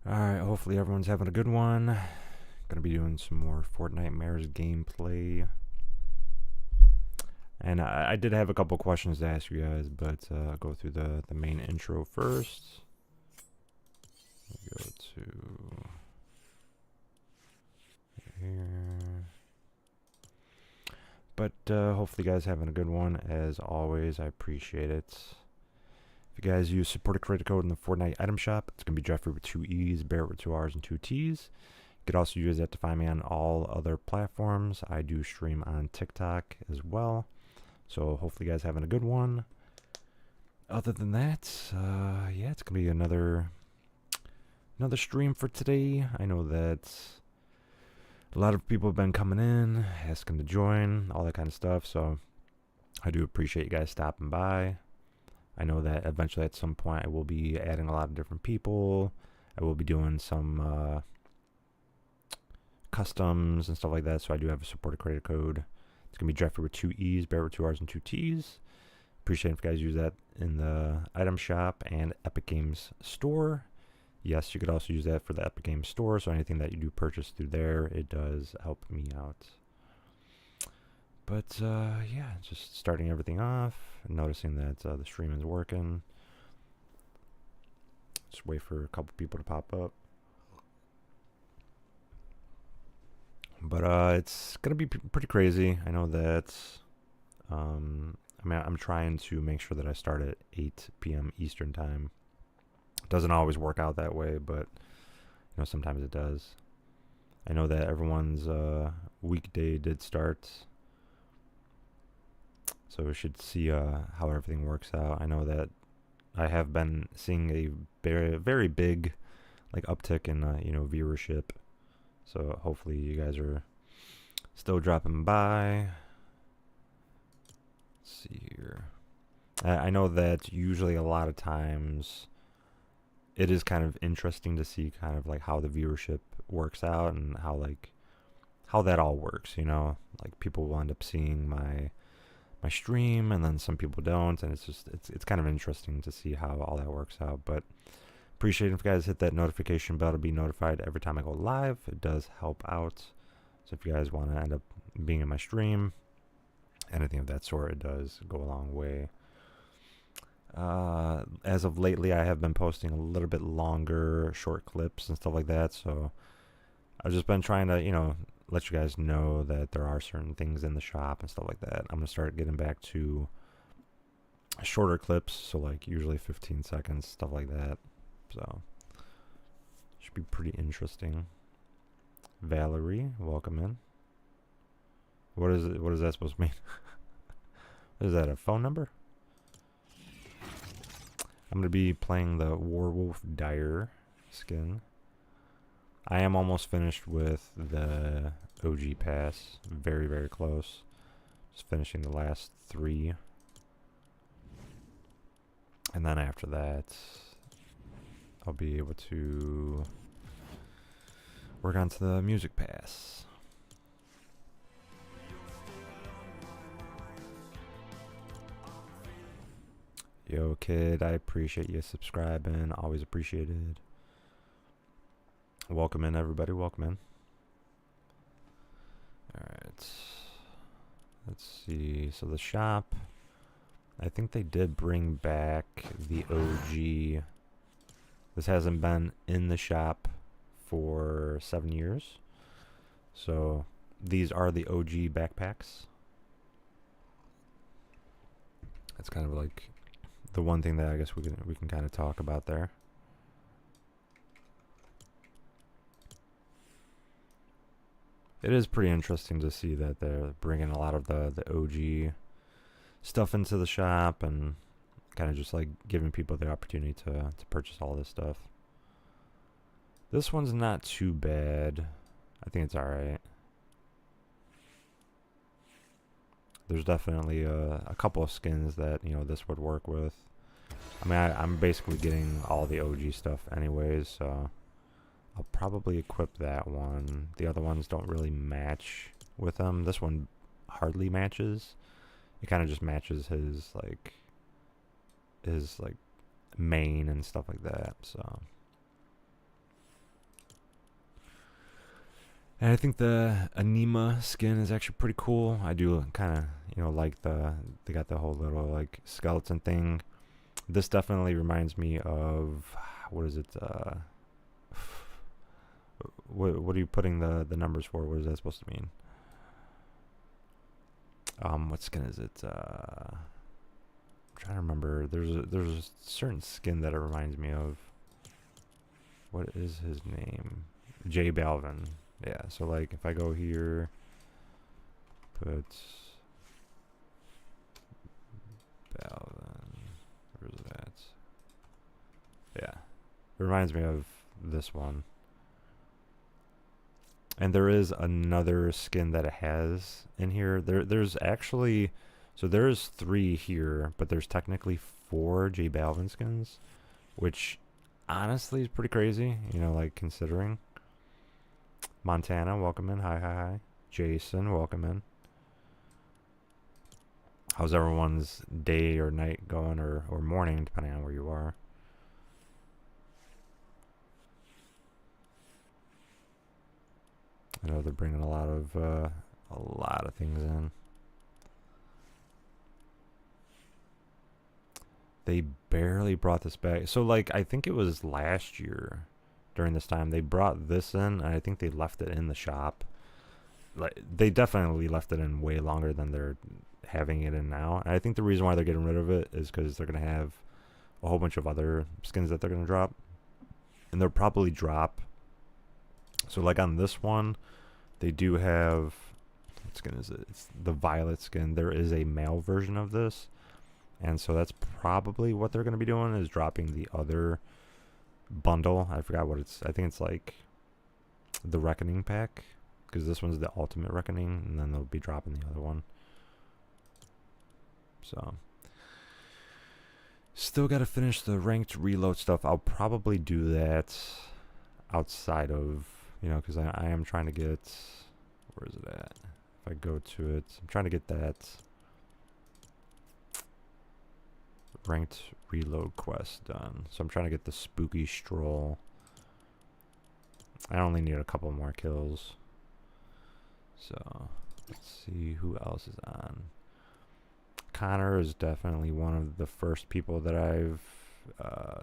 Alright, hopefully everyone's having a good one. Gonna be doing some more Fortnitemares gameplay. And I did have a couple questions to ask you guys, but I'll go through the main intro first. Go to here. But hopefully you guys having a good one. As always, I appreciate it. If you guys use supported credit code in the Fortnite item shop, it's going to be Jeffrey with 2 E's, Barrett with 2 R's and 2 T's. You could also use that to find me on all other platforms. I do stream on TikTok as well. So hopefully you guys having a good one. Other than that, yeah, it's going to be another stream for today. I know that a lot of people have been coming in, asking to join, all that kind of stuff. So I do appreciate you guys stopping by. I know that eventually at some point I will be adding a lot of different people. I will be doing some customs and stuff like that. So I do have a supported credit code. It's going to be Jeffrey with 2 E's, Barrett with 2 R's and 2 T's. Appreciate it if you guys use that in the item shop and Epic Games Store. Yes, you could also use that for the Epic Games Store. So anything that you do purchase through there, it does help me out. But yeah, just starting everything off, noticing that the stream is working. Just wait for a couple people to pop up. But it's gonna be pretty crazy. I know that. I'm trying to make sure that I start at 8 p.m. Eastern time. It doesn't always work out that way, but sometimes it does. I know that everyone's weekday did start. So we should see how everything works out. I know that I have been seeing a very, very big uptick in viewership. So hopefully you guys are still dropping by. Let's see here. I know that usually a lot of times it is kind of interesting to see kind of how the viewership works out and how that all works. People will end up seeing my stream and then some people don't, and it's kind of interesting to see how all that works out. But appreciate it if you guys hit that notification bell to be notified every time I go live. It does help out. So if you guys want to end up being in my stream, anything of that sort, it does go a long way. As of lately, I have been posting a little bit longer short clips and stuff like that, so I've just been trying to let you guys know that there are certain things in the shop and stuff like that. I'm gonna start getting back to shorter clips, so usually 15 seconds, stuff like that. So should be pretty interesting. Valerie, welcome in. What is it? What is that supposed to mean? Is that a phone number? I'm gonna be playing the Werewolf Dire skin. I am almost finished with the OG pass. Very, very close. Just finishing the last 3. And then after that, I'll be able to work onto the music pass. Yo, kid, I appreciate you subscribing. Always appreciated. Welcome in, everybody. Welcome in. Alright. Let's see. So the shop, I think they did bring back the OG. This hasn't been in the shop for 7 years. So these are the OG backpacks. That's kind of the one thing that I guess we can kind of talk about there. It is pretty interesting to see that they're bringing a lot of the OG stuff into the shop and kind of just giving people the opportunity to purchase all this stuff. This one's not too bad. I think it's alright. There's definitely a couple of skins that this would work with. I mean, I'm basically getting all the OG stuff anyways, so I'll probably equip that one. The other ones don't really match with them. This one hardly matches. It kind of just matches his main and stuff like that. So And I think the Anima skin is actually pretty cool. I do kind of, like they got the whole little like skeleton thing. This definitely reminds me of, what is it? What are you putting the numbers for? What is that supposed to mean? What skin is it? I'm trying to remember. There's a certain skin that it reminds me of. What is his name? J Balvin. Yeah. So like, if I go here, put Balvin. Where's that? Yeah. It reminds me of this one. And there is another skin that it has in here. There's actually, so there's 3 here, but there's technically 4 J Balvin skins, which honestly is pretty crazy, like considering. Montana, welcome in. Hi. Jason, welcome in. How's everyone's day or night going, or morning, depending on where you are? I know they're bringing a lot of things in. They barely brought this back. So like, I think it was last year during this time they brought this in, and I think they left it in the shop. Like, they definitely left it in way longer than they're having it in now. And I think the reason why they're getting rid of it is because they're gonna have a whole bunch of other skins that they're gonna drop, and they'll probably drop. So like on this one, they do have, what skin is it? It's the violet skin. There is a male version of this, and so that's probably what they're going to be doing, is dropping the other bundle. I forgot what it's, I think it's like the Reckoning pack, because this one's the Ultimate Reckoning, and then they'll be dropping the other one. So still got to finish the ranked reload stuff. I'll probably do that outside of, because I am trying to get, where is it at? If I go to it, I'm trying to get that ranked reload quest done. So I'm trying to get the spooky stroll. I only need a couple more kills. So let's see who else is on. Connor is definitely one of the first people that I've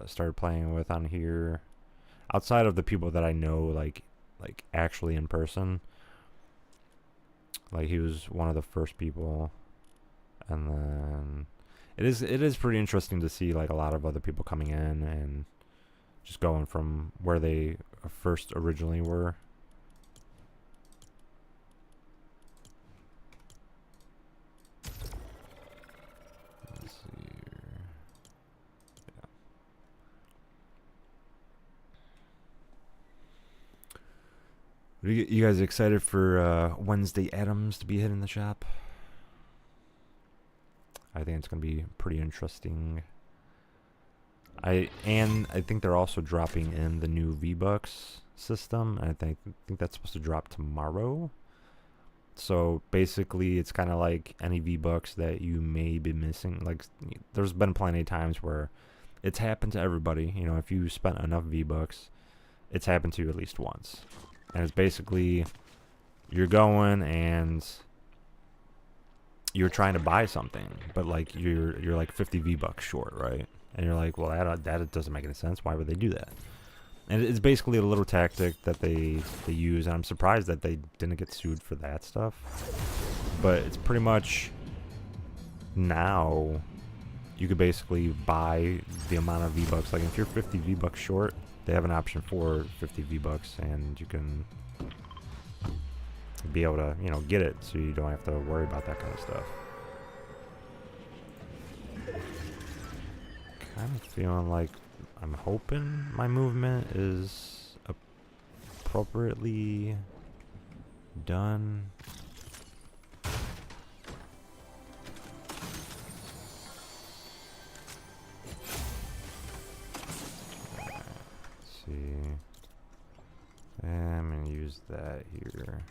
started playing with on here. Outside of the people that I know, like actually in person. Like, he was one of the first people. And then it is pretty interesting to see like a lot of other people coming in and just going from where they first originally were. Let's see here. Yeah. You guys excited for Wednesday Addams to be hitting the shop? I think it's going to be pretty interesting. I think they're also dropping in the new V-Bucks system, and I think that's supposed to drop tomorrow. So basically, it's kind of like any V-Bucks that you may be missing. Like, there's been plenty of times where it's happened to everybody. If you spent enough V-Bucks, it's happened to you at least once. And it's basically, you're going and you're trying to buy something, but like you're like 50 V-Bucks short, right? And you're like, well, that doesn't make any sense. Why would they do that? And it's basically a little tactic that they use, and I'm surprised that they didn't get sued for that stuff. But it's pretty much, now you could basically buy the amount of V-Bucks. Like, if you're 50 V-Bucks short, they have an option for 50 V-Bucks, and you can be able to, get it, so you don't have to worry about that kind of stuff. Kind of feeling like, I'm hoping my movement is appropriately done. Let's see. And I'm going to use that here.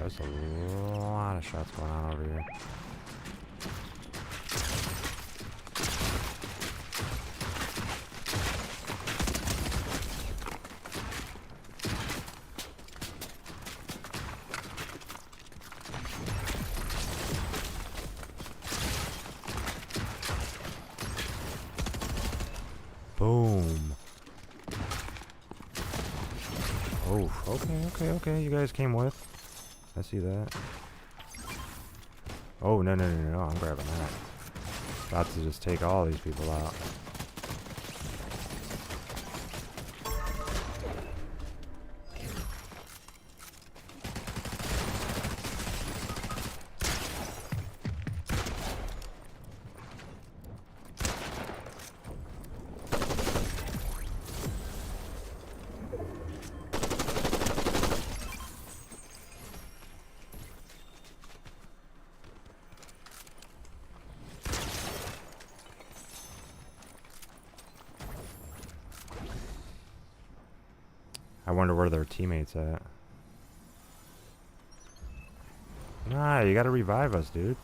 There's a lot of shots going on over here. Boom. Oh, okay. You guys came with. I see that. Oh, no. I'm grabbing that. About to just take all these people out. I wonder where their teammates at. Nah, you gotta revive us, dude.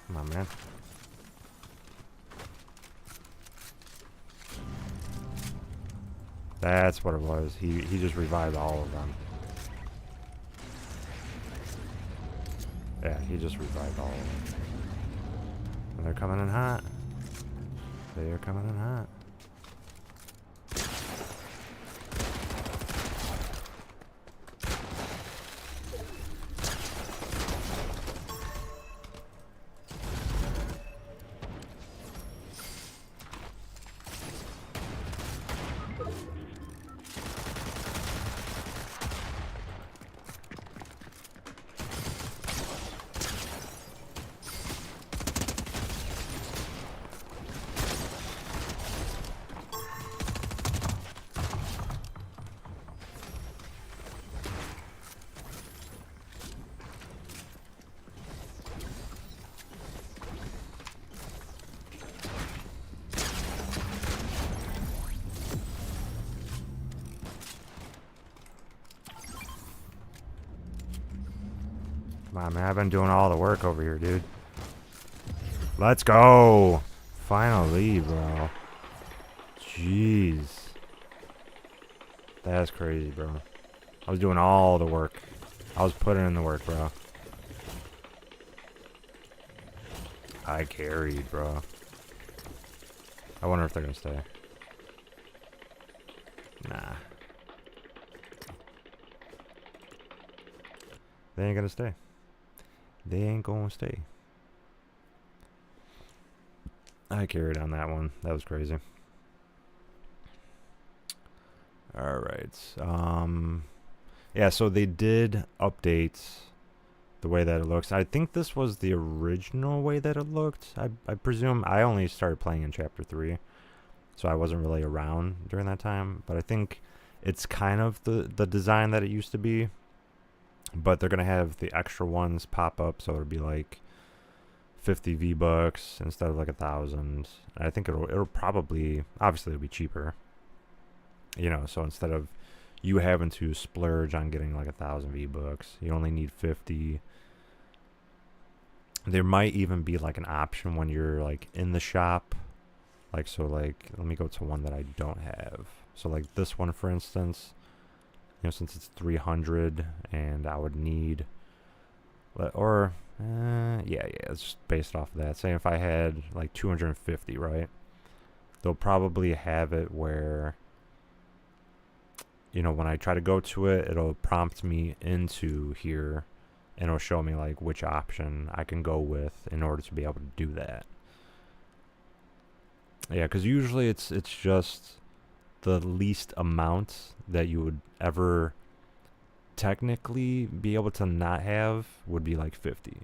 Come on, man. That's what it was. He just revived all of them. Yeah, he just revived all of them. And they're coming in hot. They are coming in hot. Come on, man. I've been doing all the work over here, dude. Let's go. Finally, bro. Jeez. That's crazy, bro. I was doing all the work. I was putting in the work, bro. I carried, bro. I wonder if they're gonna stay. Nah. They ain't gonna stay. They ain't gonna stay. I carried on that one. That was crazy. Alright. Yeah, so they did update the way that it looks. I think this was the original way that it looked. I presume I only started playing in Chapter 3, so I wasn't really around during that time. But I think it's kind of the design that it used to be. But they're going to have the extra ones pop up, so it'll be like 50 V-Bucks instead of like 1,000. I think it'll probably, obviously it'll be cheaper. You know, so instead of you having to splurge on getting like 1,000 V-Bucks, you only need 50. There might even be like an option when you're like in the shop. Like, so like, let me go to one that I don't have. So like this one, for instance, you know, since it's 300 and I would need, or, yeah, it's just based off of that. Say if I had like 250, right? They'll probably have it where, you know, when I try to go to it, it'll prompt me into here and it'll show me like which option I can go with in order to be able to do that. Yeah, because usually it's just the least amount that you would ever technically be able to not have would be like 50.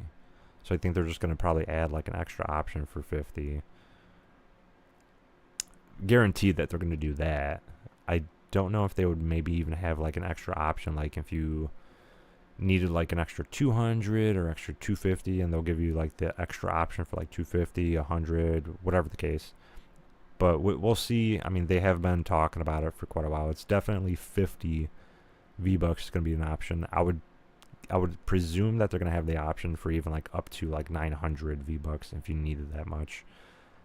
So I think they're just going to probably add like an extra option for 50. Guaranteed that they're going to do that. I don't know if they would maybe even have like an extra option, like if you needed like an extra 200 or extra 250, and they'll give you like the extra option for like 250, 100, whatever the case. But we'll see. I mean, they have been talking about it for quite a while. It's definitely 50 V-Bucks is going to be an option. I would presume that they're going to have the option for even like up to like 900 V-Bucks if you needed that much.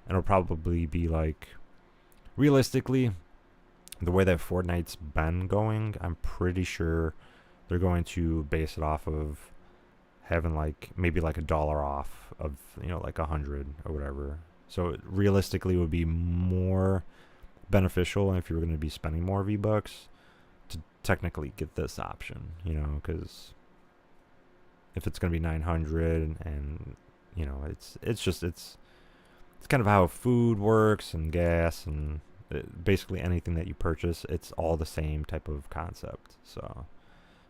And it'll probably be like, realistically, the way that Fortnite's been going, I'm pretty sure they're going to base it off of having like maybe like $1 off of, you know, like 100 or whatever. So it realistically would be more beneficial if you were going to be spending more V-Bucks to technically get this option, you know, because if it's going to be 900 and, you know, it's kind of how food works and gas and basically anything that you purchase, it's all the same type of concept. So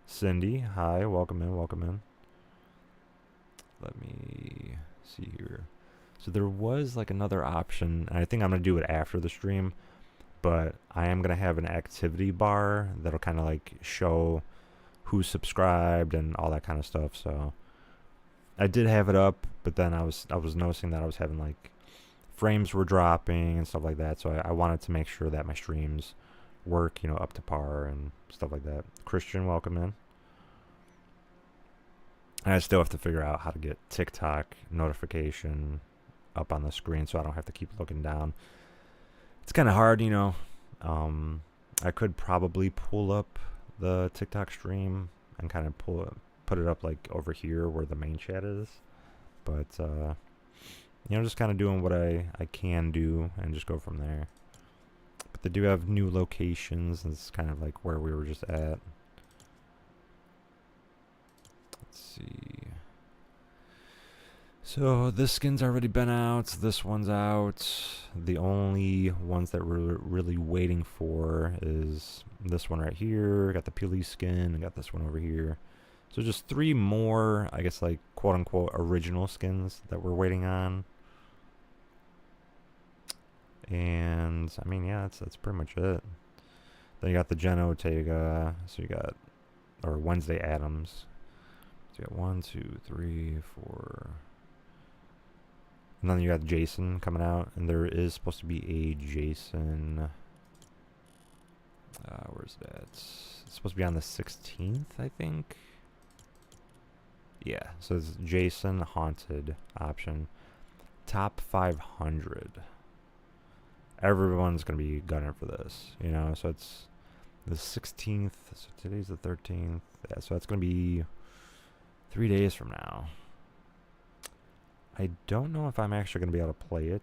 Cindy, hi, welcome in. Let me see here. So there was like another option, and I think I'm going to do it after the stream, but I am going to have an activity bar that'll kind of like show who's subscribed and all that kind of stuff. So I did have it up, but then I was noticing that I was having like frames were dropping and stuff like that. So I wanted to make sure that my streams work, you know, up to par and stuff like that. Christian, welcome in. And I still have to figure out how to get TikTok notification up on the screen so I don't have to keep looking down. It's kind of hard, you know. I could probably pull up the TikTok stream and kind of put it up like over here where the main chat is. But, you know, just kind of doing what I can do and just go from there. But they do have new locations. And it's kind of like where we were just at. Let's see. So this skin's already been out. This one's out. The only ones that we're really waiting for is this one right here. Got the Peely skin and got this one over here. So just 3 more, I guess, like quote unquote original skins that we're waiting on. And I mean, yeah, that's pretty much it. Then you got the Jen Ortega. So you got, or Wednesday Adams. So you got 1, 2, 3, 4. And then you got Jason coming out, and there is supposed to be a Jason. Where's that? It's supposed to be on the 16th, I think. Yeah, so it's Jason Haunted option. Top 500. Everyone's going to be gunning for this, you know. So it's the 16th. So today's the 13th. Yeah, so that's going to be 3 days from now. I don't know if I'm actually going to be able to play it.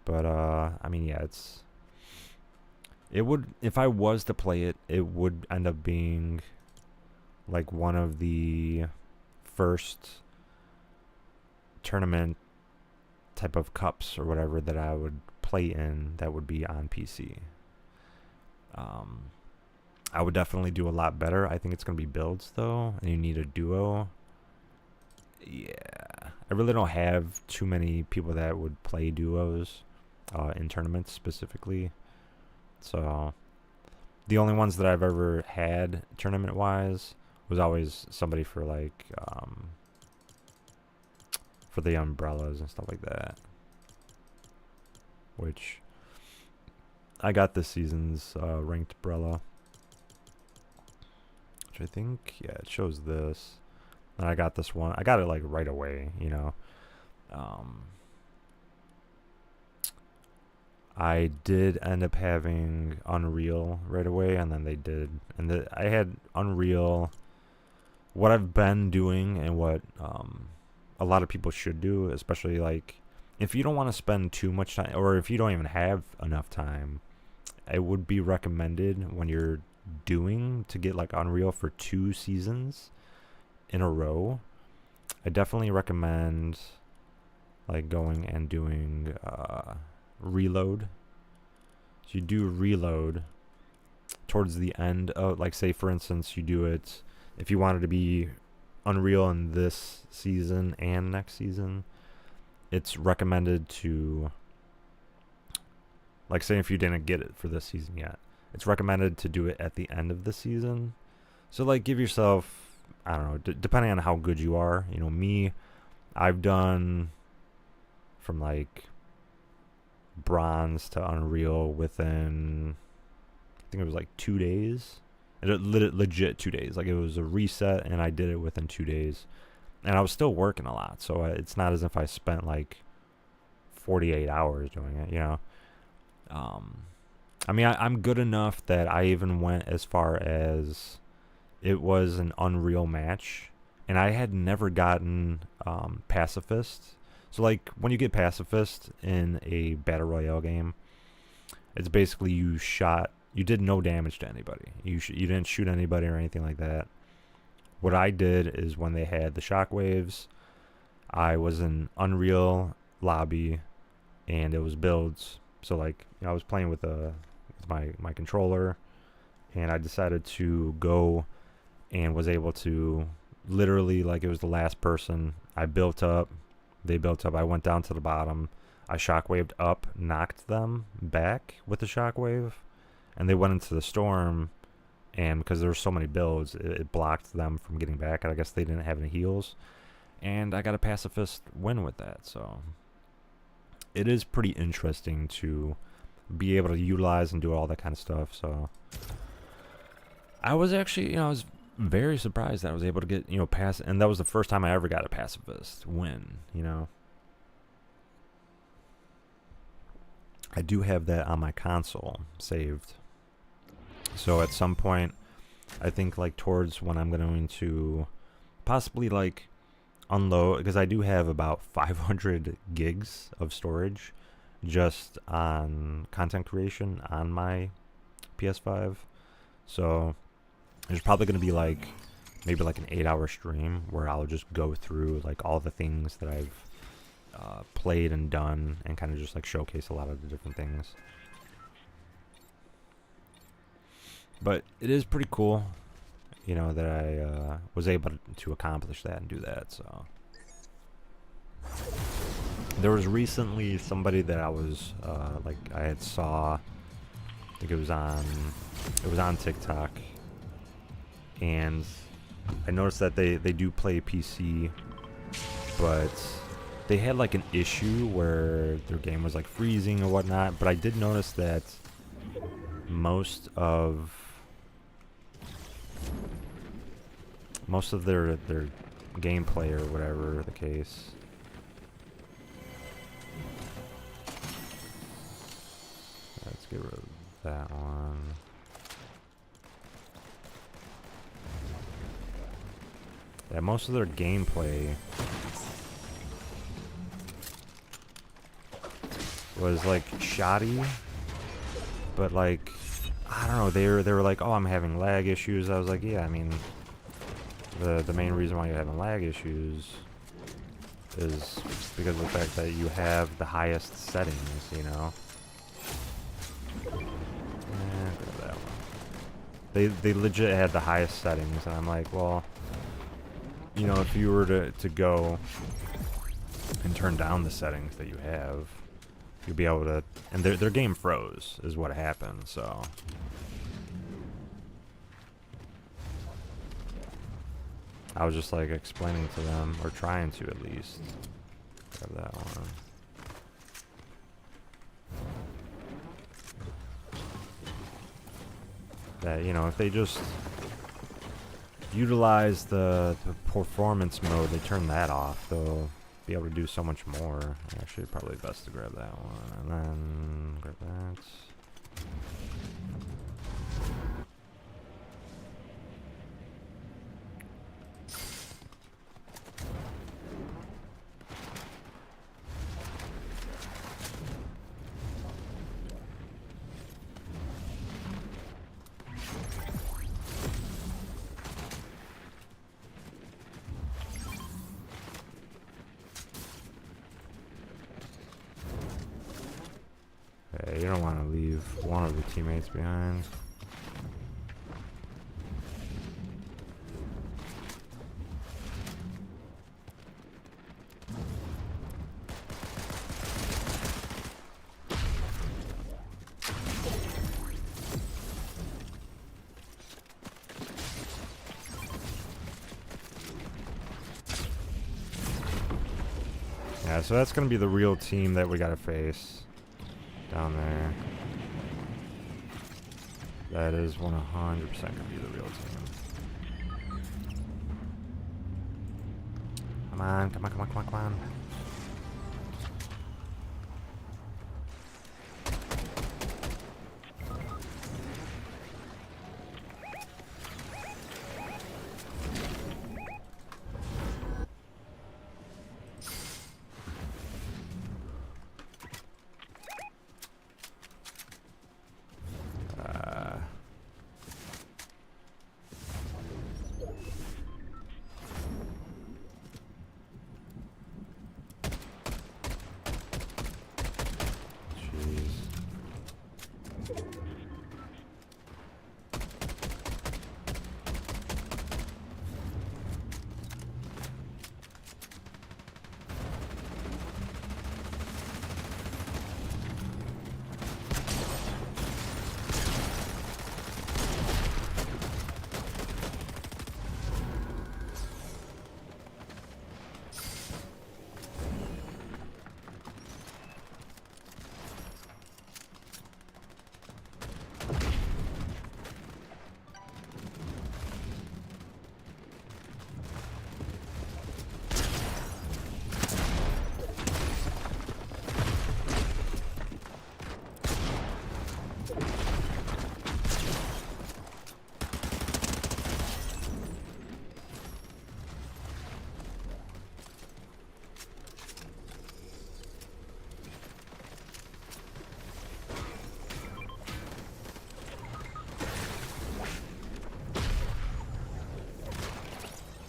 But, I mean, yeah, it would, if I was to play it, it would end up being like one of the first tournament type of cups or whatever that I would play in that would be on PC. I would definitely do a lot better. I think it's going to be builds, though, and you need a duo. Yeah, I really don't have too many people that would play duos in tournaments specifically. So the only ones that I've ever had tournament-wise was always somebody for like for the umbrellas and stuff like that. Which I got this season's ranked umbrella, which I think, yeah, it shows this. And I got this one. I got it like right away, you know. I did end up having Unreal right away, and then they did. And I had Unreal. What I've been doing and what a lot of people should do, especially like if you don't want to spend too much time, or if you don't even have enough time, it would be recommended when you're doing to get like Unreal for 2 seasons in a row. I definitely recommend like going and doing reload. So you do reload towards the end of, like, say for instance you do it, if you wanted to be Unreal in this season and next season, it's recommended to, like, say if you didn't get it for this season yet, it's recommended to do it at the end of the season. So like give yourself, I don't know, depending on how good you are, you know, me, I've done from like bronze to Unreal within, I think it was like 2 days. Legit 2 days. Like, it was a reset, and I did it within 2 days. And I was still working a lot, so it's not as if I spent, like, 48 hours doing it, you know? I mean, I'm good enough that I even went as far as it was an Unreal match, and I had never gotten Pacifist. So, like, when you get Pacifist in a Battle Royale game, it's basically you did no damage to anybody. You didn't shoot anybody or anything like that. What I did is when they had the shockwaves, I was in Unreal lobby, and it was builds. So, like, you know, I was playing with my controller, and I decided to go and was able to literally, like, it was the last person. I built up, they built up, I went down to the bottom, I shockwaved up, knocked them back with the shockwave, and they went into the storm, and because there were so many builds, it blocked them from getting back, and I guess they didn't have any heals, and I got a pacifist win with that. So it is pretty interesting to be able to utilize and do all that kind of stuff. So I was actually, you know, I was very surprised that I was able to get, you know, and that was the first time I ever got a pacifist win, you know. I do have that on my console saved. So at some point, I think, like, towards when I'm going to possibly, like, unload, because I do have about 500 gigs of storage just on content creation on my PS5. So there's probably going to be, like, maybe like an 8-hour stream where I'll just go through, like, all the things that I've played and done, and kind of just, like, showcase a lot of the different things. But it is pretty cool, you know, that I was able to accomplish that and do that. So there was recently somebody that I was like, I had saw, I think it was on TikTok, and I noticed that they do play PC, but they had, like, an issue where their game was, like, freezing or whatnot. But I did notice that most of their gameplay, or whatever the case, let's get rid of that one. Yeah, most of their gameplay was, like, shoddy, but, like, I don't know, they were like, oh, I'm having lag issues. I was like, yeah, I mean, the main reason why you're having lag issues is because of the fact that you have the highest settings, you know. That one. They legit had the highest settings, and I'm like, well, you know, if you were to go and turn down the settings that you have, you'll be able to, and their game froze is what happened. So I was just, like, explaining to them, or trying to at least. Grab that one. That, you know, if they just utilize the performance mode, they turn that off, they'll be able to do so much more. Actually, probably best to grab that one, and then grab that. Okay, you don't want to leave one of the teammates behind. Yeah, so that's going to be the real team that we got to face down there. That is 100% gonna be the real team. Come on, come on, come on, come on, come on.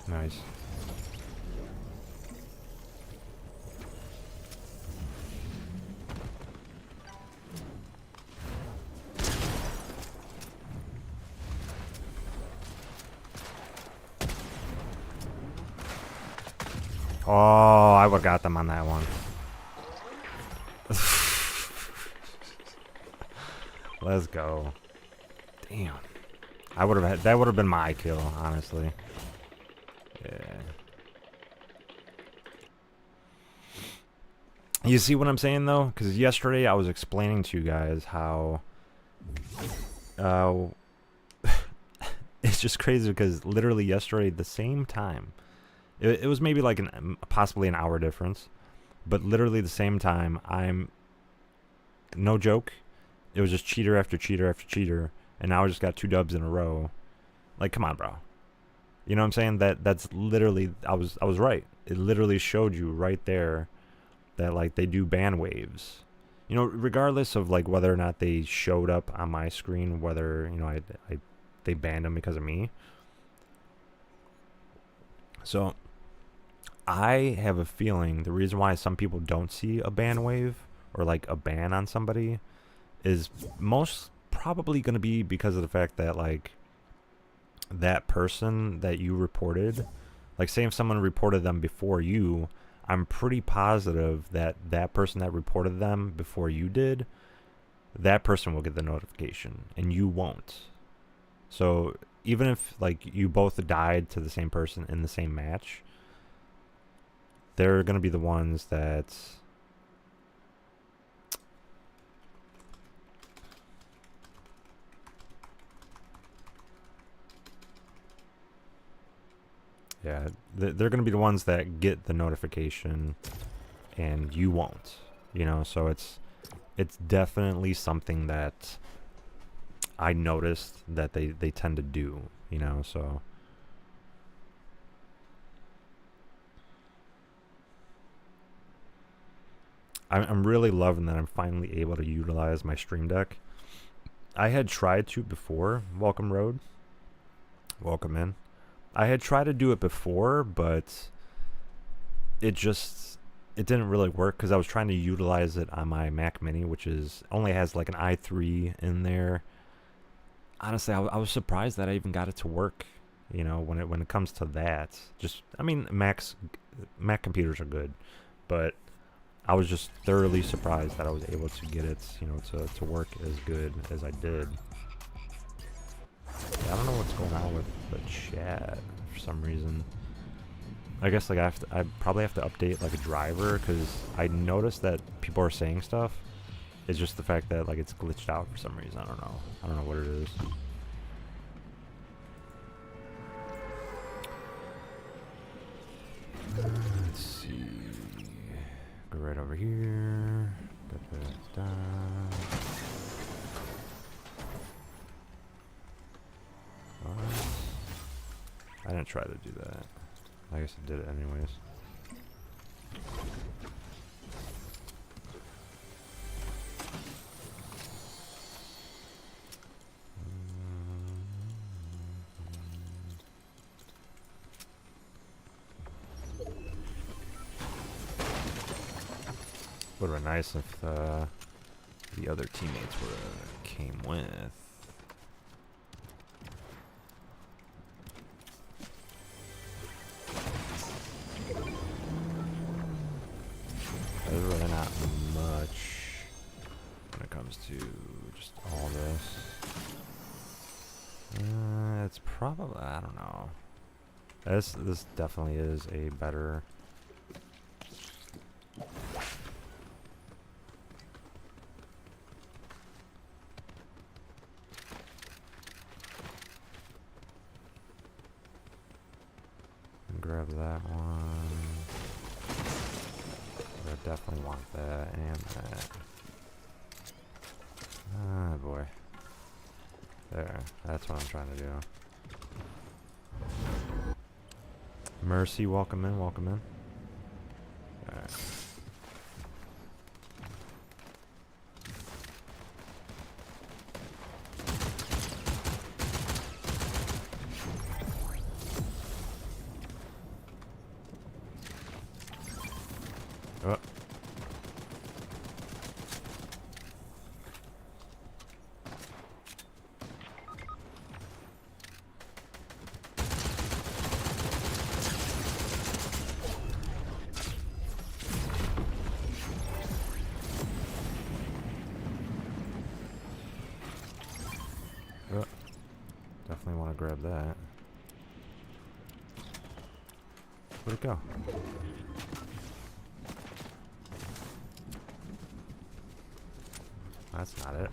Nice. Oh, I would've got them on that one. Let's go. Damn. I would have had, that would have been my kill, honestly. Yeah. You see what I'm saying though? Because yesterday I was explaining to you guys how it's just crazy because literally yesterday the same time, it was maybe like possibly an hour difference, but literally the same time, I'm no joke, it was just cheater after cheater after cheater, and now I just got 2 dubs in a row. Like, come on, bro. You know what I'm saying? That's literally, I was right. It literally showed you right there that like they do ban waves. You know, regardless of like whether or not they showed up on my screen, whether, you know, they banned them because of me. So I have a feeling the reason why some people don't see a ban wave or like a ban on somebody is most probably going to be because of the fact that like that person that you reported, like say if someone reported them before you, I'm pretty positive that that person that reported them before you did, that person will get the notification and you won't. So even if like you both died to the same person in the same match, they're going to be the ones that yeah, they're going to be the ones that get the notification and you won't, you know. So it's definitely something that I noticed that they tend to do, you know. So I'm really loving that I'm finally able to utilize my Stream Deck. I had tried to before. Welcome Road. Welcome in. I had tried to do it before, but it didn't really work because I was trying to utilize it on my Mac Mini, which is only has like an i3 in there. Honestly, I was surprised that I even got it to work. You know, when it comes to that, just I mean, Mac computers are good, but I was just thoroughly surprised that I was able to get it, you know, to work as good as I did. Yeah, I don't know what's going on with the chat for some reason. I guess like I probably have to update like a driver because I noticed that people are saying stuff It's just the fact that like it's glitched out for some reason. I don't know. I don't know what it is. Let's see. Go right over here. Da, da, da. What? I didn't try to do that. I guess I did it anyways. Would have been nice if the other teammates would have came with. There's really not much when it comes to just all this. It's probably, I don't know. This definitely is a better. Grab that one. I definitely want that and that. Ah, boy. There. That's what I'm trying to do. Mercy, welcome in, welcome in. Alright. Oh. Oh. Definitely want to grab that. Where'd it go? That's not it.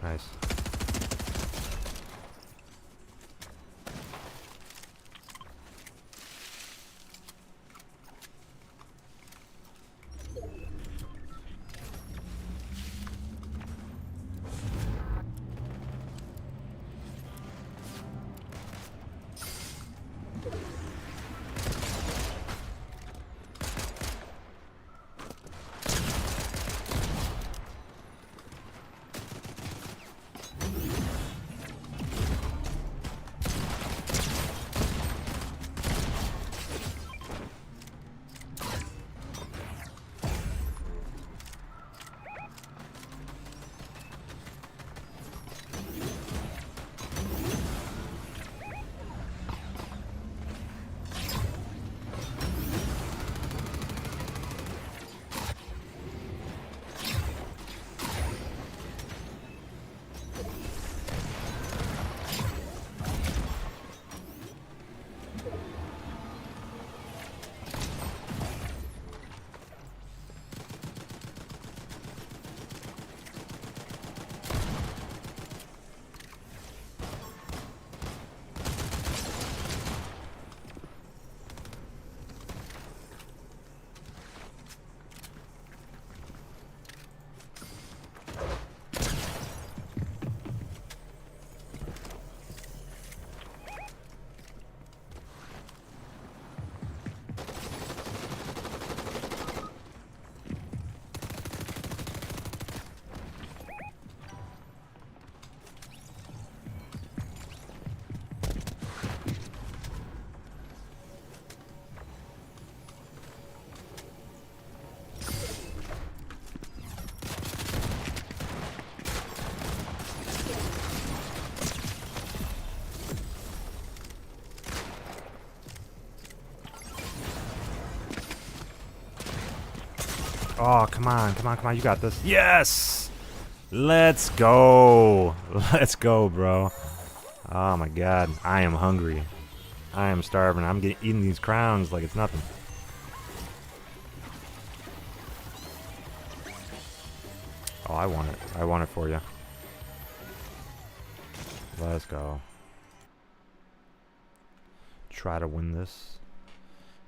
Nice. Oh, come on, come on, come on. You got this. Yes! Let's go. Let's go, bro. Oh, my God. I am hungry. I am starving. I'm eating these crowns like it's nothing. Oh, I want it. I want it for you. Let's go. Try to win this.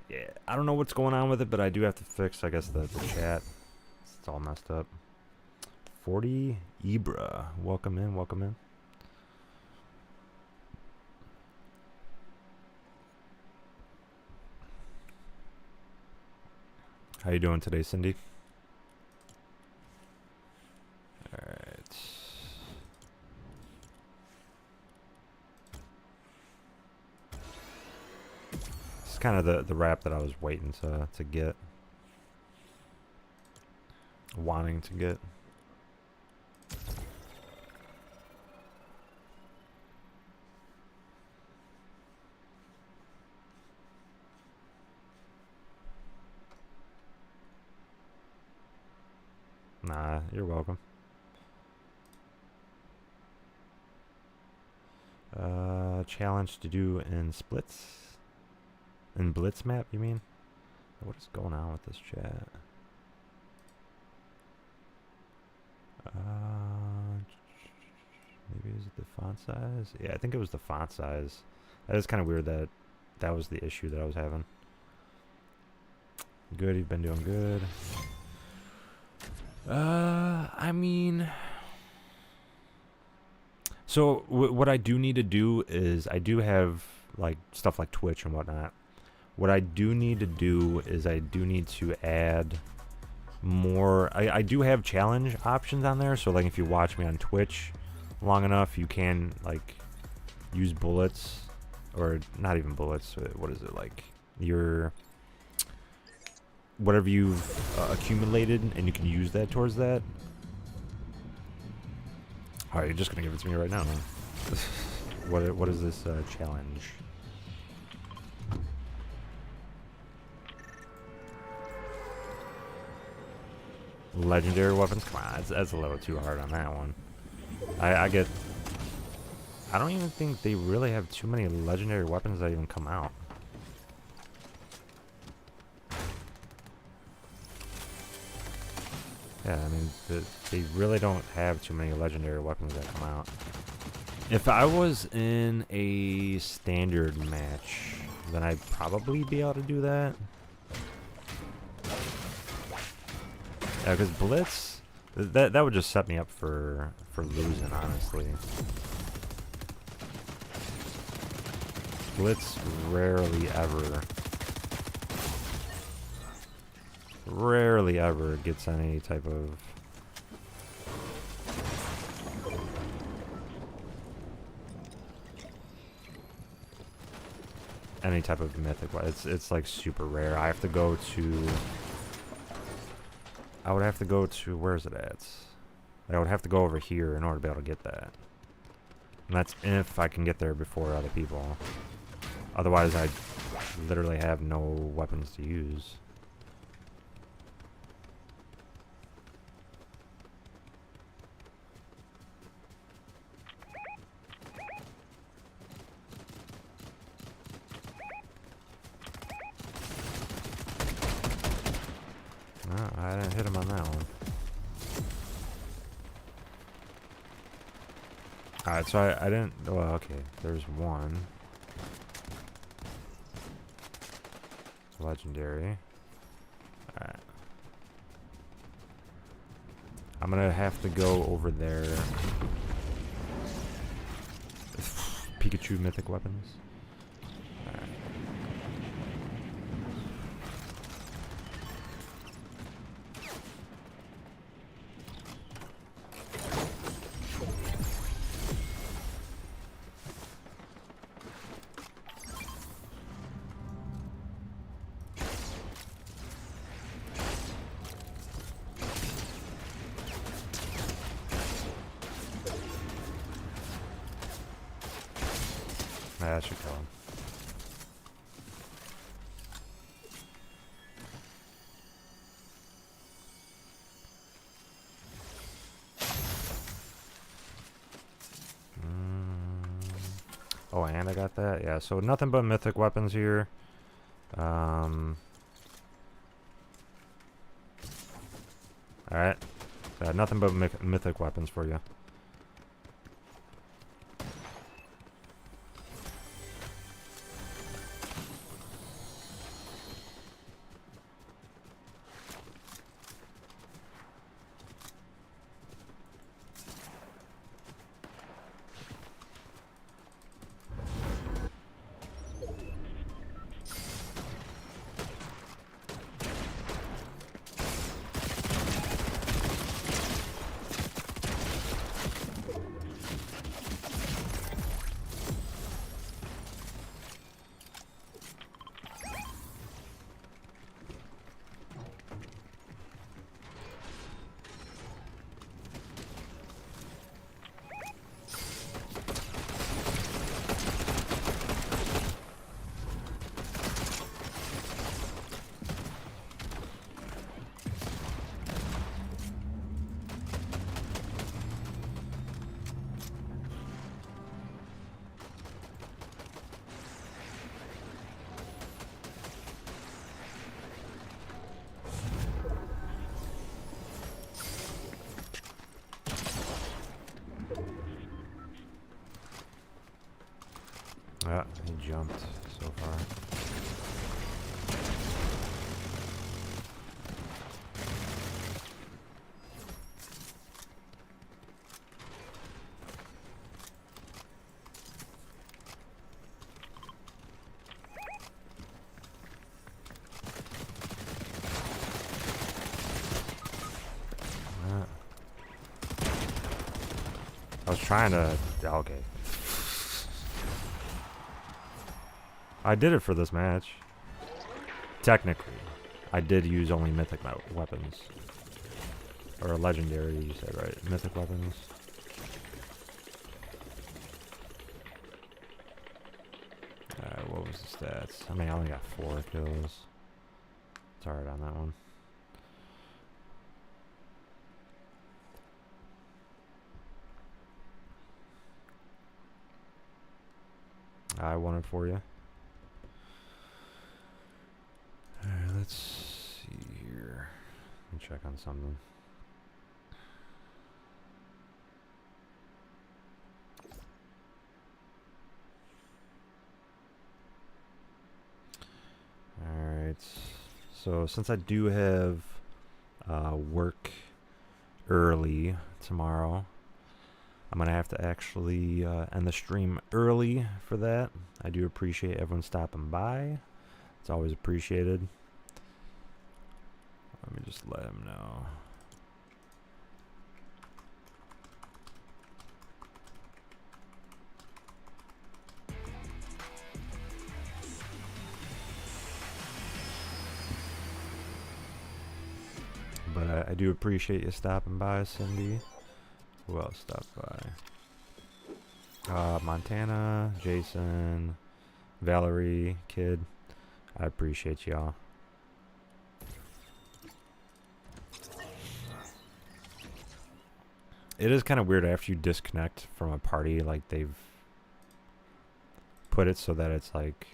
Yeah, I don't know what's going on with it, but I do have to fix, I guess, the chat. It's all messed up. 40 Ibra. Welcome in, welcome in. How you doing today, Cindy? Alright. It's kind of the wrap that I was waiting to get. Wanting to get. Nah, you're welcome. Challenge to do in splits? In blitz map, you mean? What is going on with this chat? Maybe is it the font size? Yeah, I think it was the font size. That is kind of weird that that was the issue that I was having. Good, you've been doing good. I mean, so what I do need to do is I do have like stuff like Twitch and whatnot. What I do need to do is I do need to add more. I do have challenge options on there. So like if you watch me on Twitch long enough, you can like use bullets, or not even bullets. What is it, like your whatever you've accumulated, and you can use that towards that. Alright, you're just gonna give it to me right now, man. What is this challenge? Legendary weapons? Come on, that's a little too hard on that one. I don't even think they really have too many legendary weapons that even come out. Yeah, I mean, they really don't have too many legendary weapons that come out. If I was in a standard match, then I'd probably be able to do that. Yeah, because Blitz, that would just set me up for losing, honestly. Blitz rarely ever gets any type of mythic. It's like super rare. I would have to go to, where's it at? I would have to go over here in order to be able to get that. And that's if I can get there before other people. Otherwise, I literally have no weapons to use. No, I didn't hit him on that one. Alright, so I didn't... Well, okay. There's one. It's legendary. Alright. I'm gonna have to go over there. Pikachu mythic weapons. Alright. That should kill him. Oh, and I got that? Yeah, so nothing but mythic weapons here. Alright. Nothing but mythic weapons for you. Yeah, he jumped so far. I was trying to... Okay. I did it for this match. Technically. I did use only mythic weapons. Or legendary, you said, right? Mythic weapons. What was the stats? I mean, I only got 4 kills. It's alright on that one. I won it for you. Alright, let's see here. Let me check on something. Alright, so since I do have work early tomorrow, I'm going to have to actually end the stream early for that. I do appreciate everyone stopping by. It's always appreciated. Let me just let him know. But I do appreciate you stopping by, Cindy. Who else stopped by? Montana, Jason, Valerie, Kid. I appreciate y'all. It is kind of weird after you disconnect from a party, like they've put it so that it's like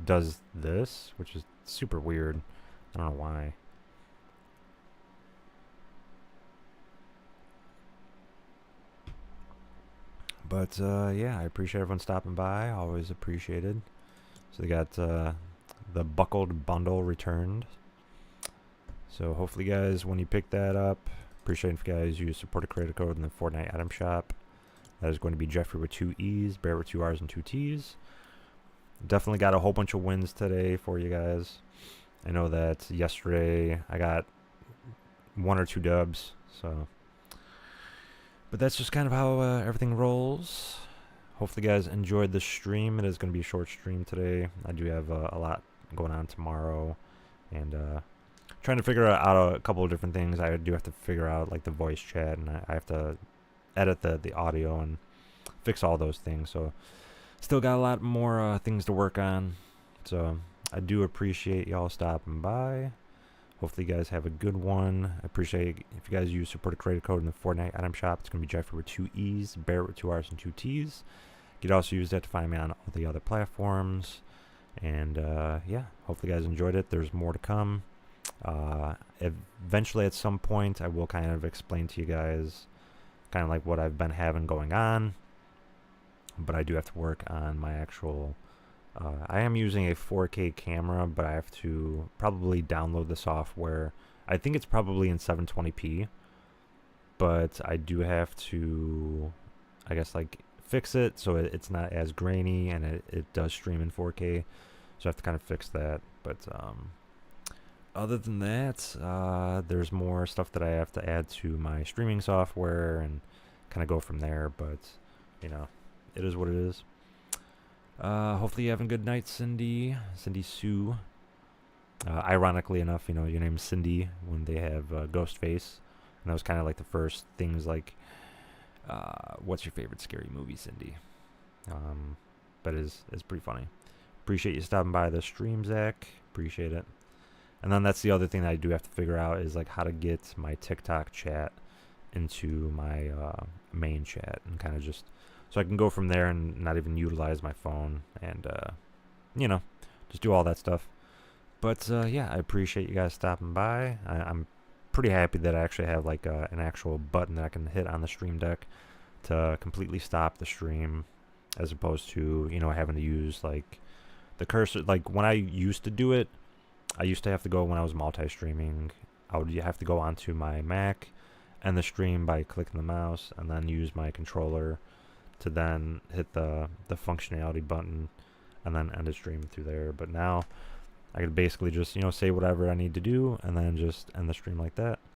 does this, which is super weird. I don't know why. But yeah, I appreciate everyone stopping by. Always appreciated. So they got the buckled bundle returned. So hopefully, guys, when you pick that up, appreciate if you guys use supported credit code in the Fortnite item shop. That is going to be Jeffrey with 2 E's, Barrett with 2 R's and 2 T's. Definitely got a whole bunch of wins today for you guys. I know that yesterday I got 1 or 2 dubs, so. But that's just kind of how everything rolls. Hopefully, guys enjoyed the stream. It is going to be a short stream today. I do have a lot going on tomorrow, and trying to figure out a couple of different things. I do have to figure out like the voice chat, and I have to edit the audio and fix all those things. So, still got a lot more things to work on. So, I do appreciate y'all stopping by. Hopefully, you guys have a good one. I appreciate if you guys use supported credit code in the Fortnite item shop. It's going to be Jeffrey with 2 E's, Barrett with 2 R's and 2 T's. You could also use that to find me on all the other platforms. And yeah, hopefully you guys enjoyed it. There's more to come. Eventually, at some point, I will kind of explain to you guys kind of like what I've been having going on. But I do have to work on my actual... I am using a 4K camera, but I have to probably download the software. I think it's probably in 720p. But I do have to, I guess, like, fix it so it's not as grainy, and it does stream in 4K. So I have to kind of fix that. But other than that, there's more stuff that I have to add to my streaming software and kind of go from there. But, you know, it is what it is. Hopefully you're having a good night, Cindy Sue. Ironically enough, you know, your name's Cindy when they have Ghostface. And that was kind of like the first things like, what's your favorite scary movie, Cindy? But it's pretty funny. Appreciate you stopping by the stream, Zach. Appreciate it. And then that's the other thing that I do have to figure out is like how to get my TikTok chat into my main chat and kind of just so I can go from there and not even utilize my phone and you know, just do all that stuff. But yeah, I appreciate you guys stopping by. I'm pretty happy that I actually have like an actual button that I can hit on the stream deck to completely stop the stream, as opposed to, you know, having to use like the cursor. Like when I used to do it, I used to have to go when I was multi-streaming. I would have to go onto my Mac and the stream by clicking the mouse and then use my controller to then hit the functionality button and then end the stream through there. But now I could basically just, you know, say whatever I need to do and then just end the stream like that.